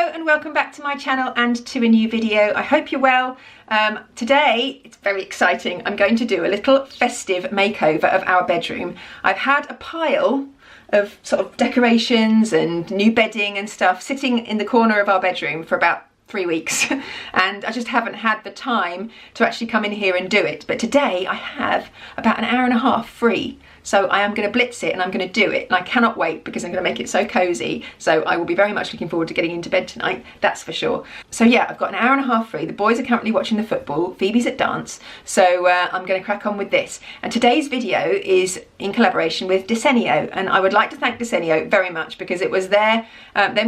Hello and welcome back to my channel and to a new video. I hope you're well. Today, it's very exciting. I'm going to do a little festive makeover of our bedroom. I've had a pile of sort of decorations and new bedding and stuff sitting in the corner of our bedroom for about 3 weeks and I just haven't had the time to actually come in here and do it. But today I have about an hour and a half free. So I am going to blitz it and I'm going to do it, and I cannot wait because I'm going to make it so cozy. So I will be very much looking forward to getting into bed tonight, that's for sure. So yeah, I've got an hour and a half free. The boys are currently watching the football, Phoebe's at dance, so I'm going to crack on with this. And today's video is in collaboration with Desenio, and I would like to thank Desenio very much because it was them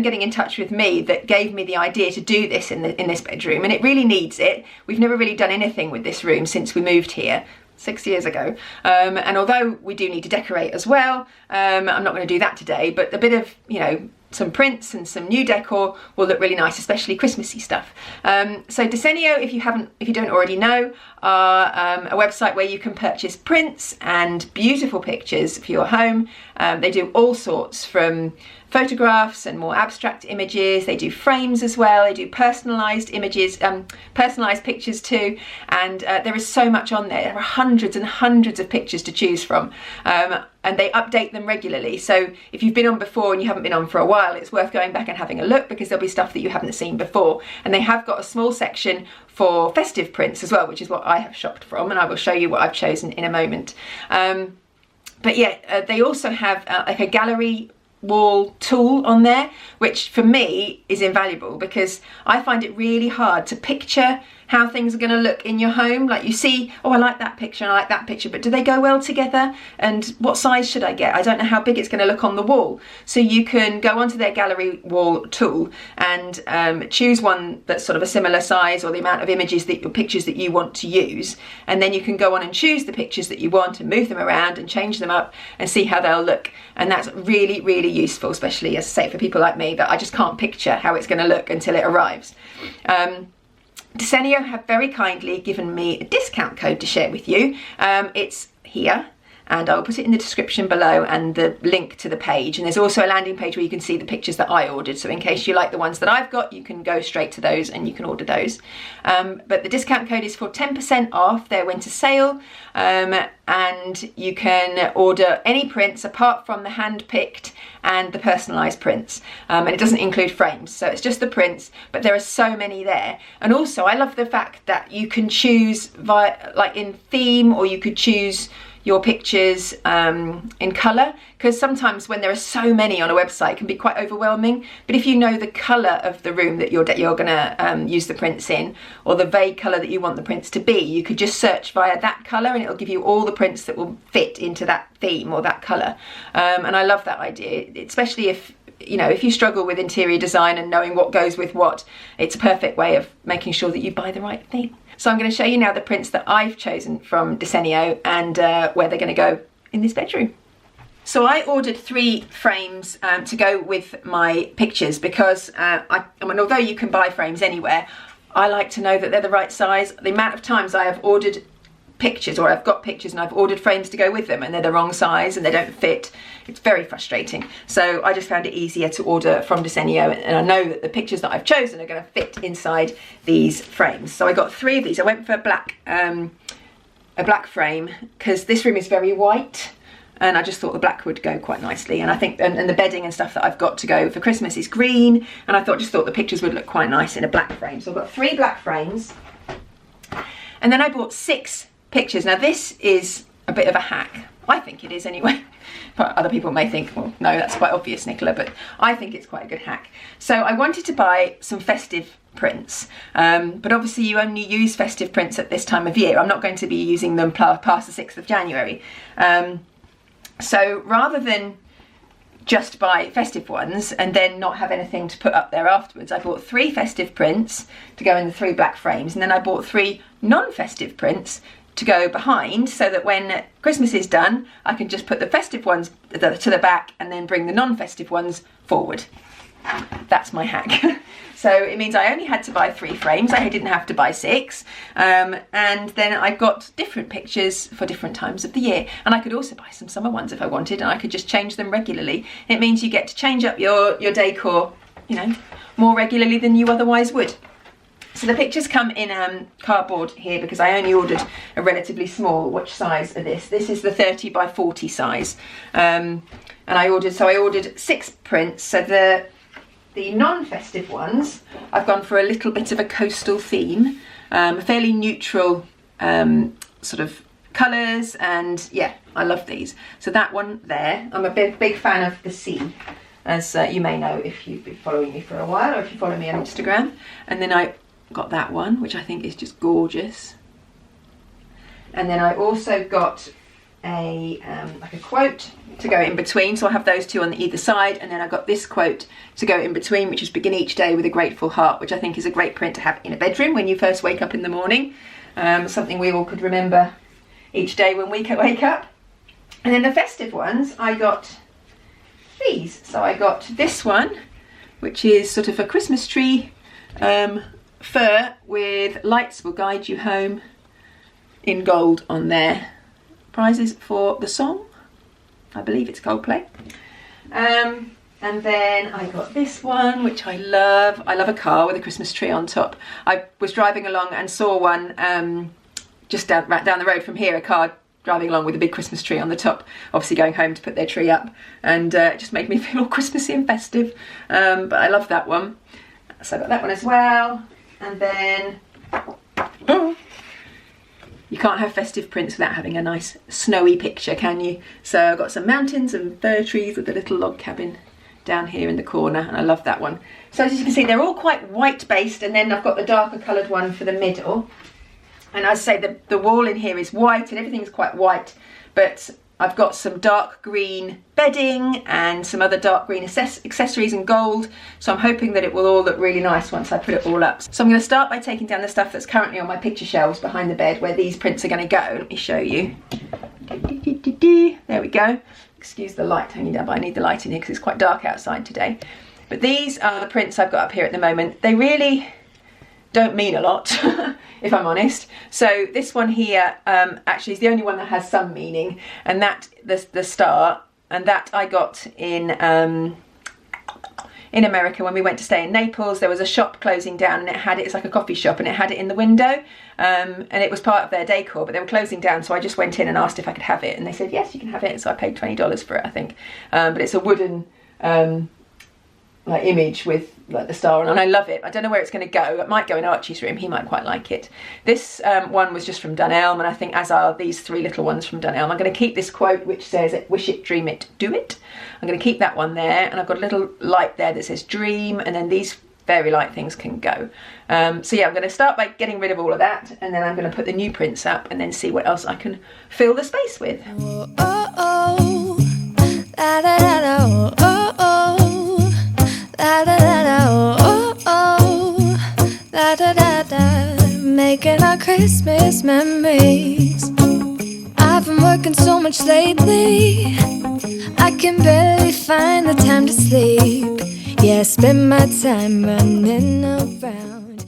getting in touch with me that gave me the idea to do this in this bedroom, and it really needs it. We've never really done anything with this room since we moved here 6 years ago, and although we do need to decorate as well, I'm not going to do that today, but a bit of, you know, some prints and some new decor will look really nice, especially Christmassy stuff. So Desenio, if you don't already know, are a website where you can purchase prints and beautiful pictures for your home. They do all sorts, from photographs and more abstract images. They do frames as well. They do personalised images, personalised pictures too, and there is so much on there. There are hundreds and hundreds of pictures to choose from, and they update them regularly. So if you've been on before and you haven't been on for a while, it's worth going back and having a look because there'll be stuff that you haven't seen before. And they have got a small section for festive prints as well, which is what I have shopped from, and I will show you what I've chosen in a moment. But yeah, they also have like a gallery wall tool on there, which for me is invaluable because I find it really hard to picture how things are going to look in your home. Like, you see, oh, I like that picture and I like that picture, but do they go well together? And what size should I get? I don't know how big it's going to look on the wall. So you can go onto their gallery wall tool and choose one that's sort of a similar size or the amount of images or pictures that you want to use, and then you can go on and choose the pictures that you want and move them around and change them up and see how they'll look. And that's really, really useful, especially, as I say, for people like me that I just can't picture how it's going to look until it arrives. Desenio have very kindly given me a discount code to share with you. It's here, and I'll put it in the description below and the link to the page. And there's also a landing page where you can see the pictures that I ordered. So in case you like the ones that I've got, you can go straight to those and you can order those. But the discount code is for 10% off their winter sale. And you can order any prints apart from the hand-picked and the personalised prints. And it doesn't include frames, so it's just the prints, but there are so many there. And also I love the fact that you can choose like in theme, or you could choose your pictures in colour, because sometimes when there are so many on a website it can be quite overwhelming. But if you know the colour of the room that you're going to use the prints in, or the vague colour that you want the prints to be, you could just search via that colour and it'll give you all the prints that will fit into that theme or that colour. And I love that idea, especially if you struggle with interior design and knowing what goes with what. It's a perfect way of making sure that you buy the right thing. So I'm going to show you now the prints that I've chosen from Desenio and where they're going to go in this bedroom. So I ordered 3 frames to go with my pictures because I mean, although you can buy frames anywhere, I like to know that they're the right size. The amount of times I have ordered pictures, or I've got pictures and I've ordered frames to go with them and they're the wrong size and they don't fit, it's very frustrating. So I just found it easier to order from Desenio, and I know that the pictures that I've chosen are going to fit inside these frames. So I got 3 of these. I went for a black frame because this room is very white, and I just thought the black would go quite nicely. And I think and the bedding and stuff that I've got to go for Christmas is green, and I just thought the pictures would look quite nice in a black frame. So I've got 3 black frames, and then I bought 6 pictures. Now this is a bit of a hack. I think it is anyway. But other people may think, well, no, that's quite obvious, Nicola, but I think it's quite a good hack. So I wanted to buy some festive prints, but obviously you only use festive prints at this time of year. I'm not going to be using them past the 6th of January. So rather than just buy festive ones and then not have anything to put up there afterwards, I bought 3 festive prints to go in the 3 black frames, and then I bought 3 non-festive prints to go behind, so that when Christmas is done I can just put the festive ones to the back and then bring the non-festive ones forward. That's my hack. So it means I only had to buy 3 frames, I didn't have to buy 6, and then I got different pictures for different times of the year, and I could also buy some summer ones if I wanted, and I could just change them regularly. It means you get to change up your decor you know, more regularly than you otherwise would. So the pictures come in cardboard here because I only ordered a relatively small. Which size are this? This is the 30 by 40 size. And I ordered 6 prints. So the non-festive ones, I've gone for a little bit of a coastal theme, fairly neutral sort of colours, and yeah, I love these. So that one there, I'm a big fan of the sea, as you may know if you've been following me for a while, or if you follow me on Instagram. And then I got that one, which I think is just gorgeous. And then I also got a like a quote to go in between, so I have those two on either side, and then I got this quote to go in between, which is begin each day with a grateful heart, which I think is a great print to have in a bedroom when you first wake up in the morning. Something we all could remember each day when we wake up. And then the festive ones, I got these. So I got this one, which is sort of a Christmas tree fur with lights will guide you home in gold on there. Prizes for the song, I believe it's Coldplay. And then I got this one, which I love. I love a car with a Christmas tree on top. I was driving along and saw one just down the road from here, a car driving along with a big Christmas tree on the top, obviously going home to put their tree up, and it just made me feel all Christmassy and festive. But I love that one. So I got that one as well. And then, you can't have festive prints without having a nice snowy picture, can you? So I've got some mountains and fir trees with a little log cabin down here in the corner, and I love that one. So as you can see, they're all quite white based, and then I've got the darker coloured one for the middle. And as I say, the wall in here is white and everything's quite white, but I've got some dark green bedding and some other dark green accessories and gold. So I'm hoping that it will all look really nice once I put it all up. So I'm going to start by taking down the stuff that's currently on my picture shelves behind the bed where these prints are going to go. Let me show you. There we go. Excuse the light hanging down, but I need the light in here because it's quite dark outside today. But these are the prints I've got up here at the moment. They really don't mean a lot, if I'm honest. So this one here actually is the only one that has some meaning, and that the star, and that I got in America when we went to stay in Naples. There was a shop closing down, and it's like a coffee shop, and it had it in the window, and it was part of their decor, but they were closing down, so I just went in and asked if I could have it, and they said yes, you can have it. So I paid $20 for it, I think. But it's a wooden like image with like the star on, and I love it. I don't know where it's going to go. It might go in Archie's room. He might quite like it. This one was just from Dunelm, and I think as are these 3 little ones from Dunelm. I'm going to keep this quote which says wish it, dream it, do it. I'm going to keep that one there, and I've got a little light there that says dream, and then these fairy light things can go. So yeah, I'm going to start by getting rid of all of that, and then I'm going to put the new prints up and then see what else I can fill the space with. Oh, oh, oh. Da, da, da, da, oh, oh, oh. Da, da, da, da, oh, oh, oh. Da, da, da, da. Making our Christmas memories. I've been working so much lately, I can barely find the time to sleep. Yeah, I spend my time running around.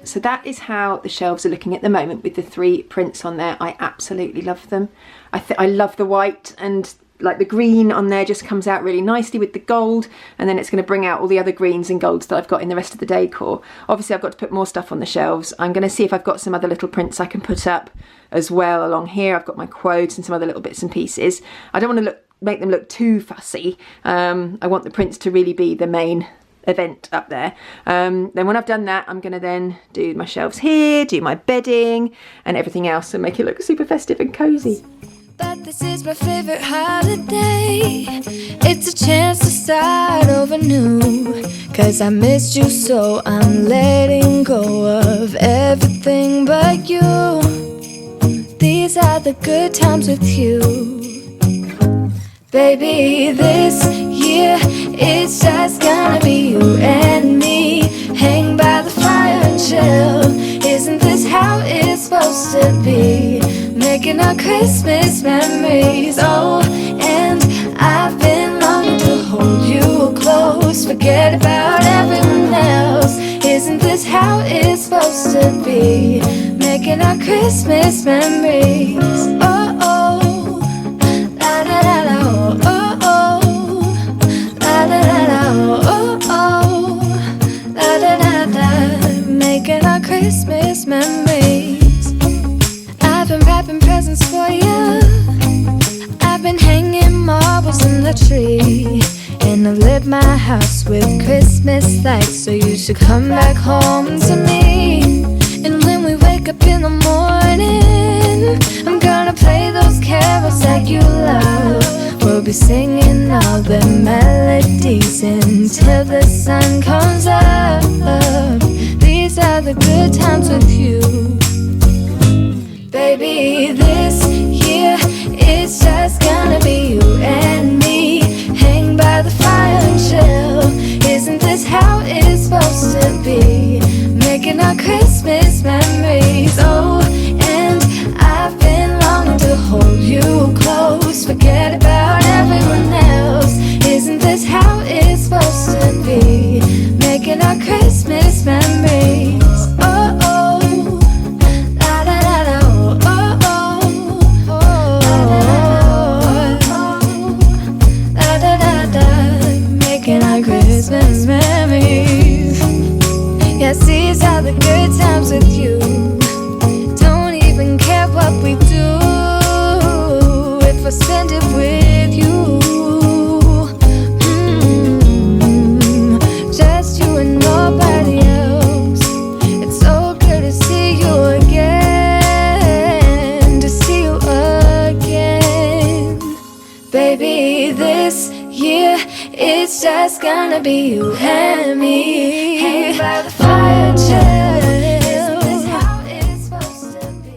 So that is how the shelves are looking at the moment with the 3 prints on there. I absolutely love them. I love the white, and like the green on there just comes out really nicely with the gold, and then it's going to bring out all the other greens and golds that I've got in the rest of the decor. Obviously I've got to put more stuff on the shelves. I'm going to see if I've got some other little prints I can put up as well along here. I've got my quotes and some other little bits and pieces. I don't want to make them look too fussy. I want the prints to really be the main event up there. Then when I've done that, I'm going to then do my shelves here, do my bedding and everything else, and make it look super festive and cozy. But this is my favorite holiday. It's a chance to start over new, 'cause I missed you, so I'm letting go of everything but you. These are the good times with you. Baby, this year it's just gonna be you and me. Hang by the fire and chill. Isn't this how it's supposed to be? Making our Christmas memories. Oh, and I've been longing to hold you close. Forget about everyone else. Isn't this how it's supposed to be? Making our Christmas memories. Oh, oh, la da da da, oh, oh, oh, la da da da, oh, oh, oh. Christmas memories. I've been wrapping presents for you. I've been hanging marbles in the tree, and I've lit my house with Christmas lights, so you should come back home to me. And when we wake up in the morning, I'm gonna play those carols that you love. We'll be singing all the melodies until the sun comes up. These are the good times with you. Baby, this year it's just gonna be you and me. Hang by the fire and chill. Isn't this how it's supposed to be? Making our Christmas memories. Oh, and I've been longing to hold you close. Forget about everyone else. Isn't this how it's supposed to be? Making our Christmas memories. Oh, oh. La da da da. Oh, oh, oh. La da da da. Making our Christmas memories. Yes, these are the good times with you. Don't even care what we do if I spend it with you. Just you and nobody else. It's so good to see you again. To see you again. Baby, this year it's just gonna be you and me. Hang by the fire and chill. Isn't this how it's supposed to be?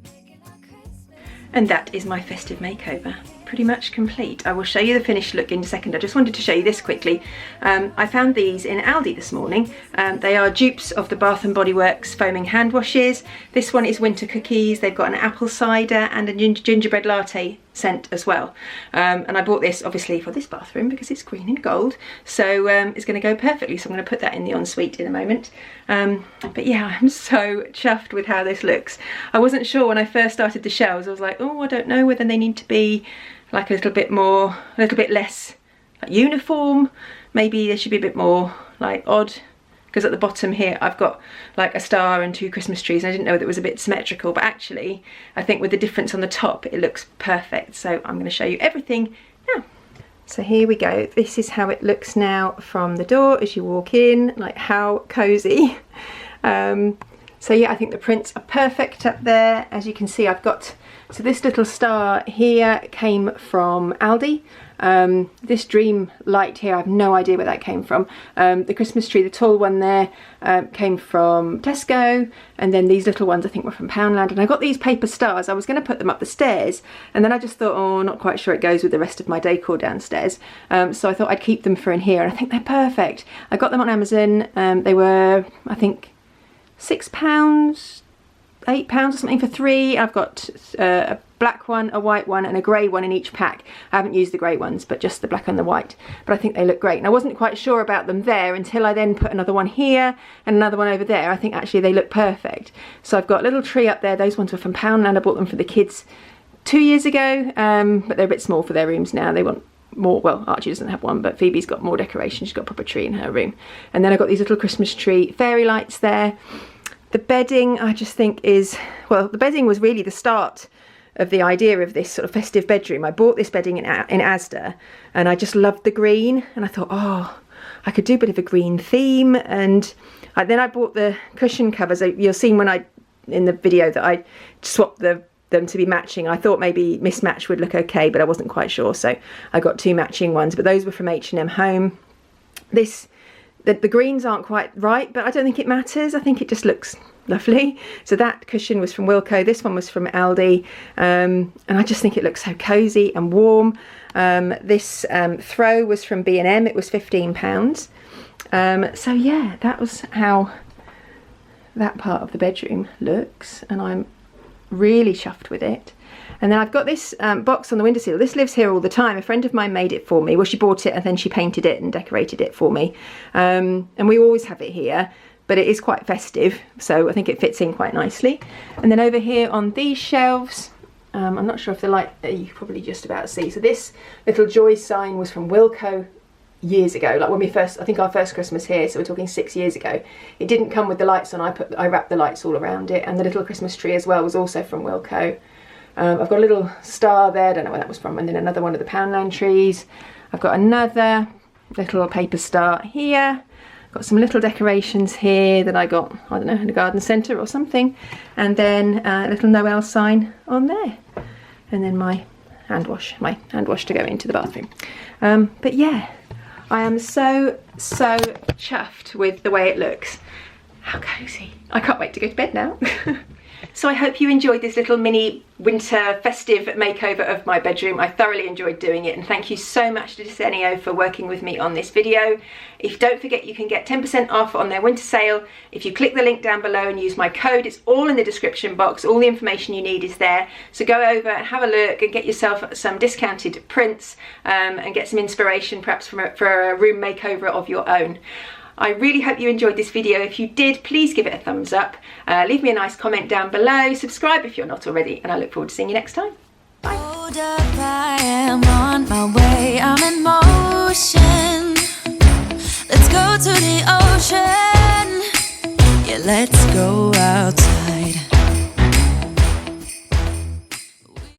Making our Christmas. And that is my festive makeover, pretty much complete. I will show you the finished look in a second. I just wanted to show you this quickly. I found these in Aldi this morning. They are dupes of the Bath & Body Works foaming hand washes. This one is winter cookies. They've got an apple cider and a gingerbread latte scent as well. And I bought this obviously for this bathroom because it's green and gold, so it's going to go perfectly. So I'm going to put that in the ensuite in a moment. But yeah, I'm so chuffed with how this looks. I wasn't sure when I first started the shelves. I was like, oh, I don't know whether they need to be like a little bit less like uniform. Maybe they should be a bit more like odd, because at the bottom here I've got like a star and 2 Christmas trees, and I didn't know that it was a bit symmetrical, but actually I think with the difference on the top it looks perfect. So I'm going to show you everything now. So here we go. This is how it looks now from the door as you walk in. Like, how cozy. So yeah, I think the prints are perfect up there. As you can see, I've got, so this little star here came from Aldi. This dream light here, I have no idea where that came from. The Christmas tree, the tall one there, came from Tesco, and then these little ones I think were from Poundland. And I got these paper stars. I was going to put them up the stairs, and then I just thought, oh, not quite sure it goes with the rest of my decor downstairs. So I thought I'd keep them for in here, and I think they're perfect. I got them on Amazon. They were, I think, £6, £8 or something for 3. I've got a black one, a white one, and a grey one in each pack. I haven't used the grey ones, but just the black and the white. But I think they look great. And I wasn't quite sure about them there until I then put another one here and another one over there. I think actually they look perfect. So I've got a little tree up there. Those ones were from Poundland. I bought them for the kids 2 years ago, but they're a bit small for their rooms now. They want more. Well, Archie doesn't have one, but Phoebe's got more decoration. She's got a proper tree in her room. And then I've got these little Christmas tree fairy lights there. The bedding, I just think is, well, the bedding was really the start of the idea of this sort of festive bedroom. I bought this bedding in Asda, and I just loved the green, and I thought, oh, I could do a bit of a green theme. And then I bought the cushion covers. You'll see in the video that I swapped them to be matching. I thought maybe mismatch would look okay, but I wasn't quite sure, so I got 2 matching ones, but those were from H&M Home. The greens aren't quite right, but I don't think it matters. I think it just looks lovely. So that cushion was from Wilko. This one was from Aldi. And I just think it looks so cozy and warm. This throw was from B&M. It was £15. So yeah, that was how that part of the bedroom looks. And I'm really chuffed with it. And then I've got this box on the windowsill. This lives here all the time. A friend of mine made it for me. Well, she bought it and then she painted it and decorated it for me. And we always have it here, but it is quite festive, so I think it fits in quite nicely. And then over here on these shelves, I'm not sure if the light, you can probably just about see. So this little joy sign was from Wilko years ago, like when we first, I think our first Christmas here, so we're talking 6 years ago. It didn't come with the lights on. I wrapped the lights all around it, and the little Christmas tree as well was also from Wilko. I've got a little star there, don't know where that was from, and then another one of the Poundland trees. I've got another little paper star here. Got some little decorations here that I got, I don't know, in a garden centre or something, and then a little Noel sign on there, and then my hand wash to go into the bathroom. But yeah, I am so chuffed with the way it looks. How cosy. I can't wait to go to bed now. So I hope you enjoyed this little mini winter festive makeover of my bedroom. I thoroughly enjoyed doing it, and thank you so much to Desenio for working with me on this video. Don't forget, you can get 10% off on their winter sale if you click the link down below and use my code. It's all in the description box. All the information you need is there. So go over and have a look and get yourself some discounted prints and get some inspiration perhaps for a room makeover of your own. I really hope you enjoyed this video. If you did, please give it a thumbs up. Leave me a nice comment down below. Subscribe if you're not already, and I look forward to seeing you next time. Bye. Hold up, I am on my way. I'm in motion. Let's go to the ocean. Yeah, let's go outside.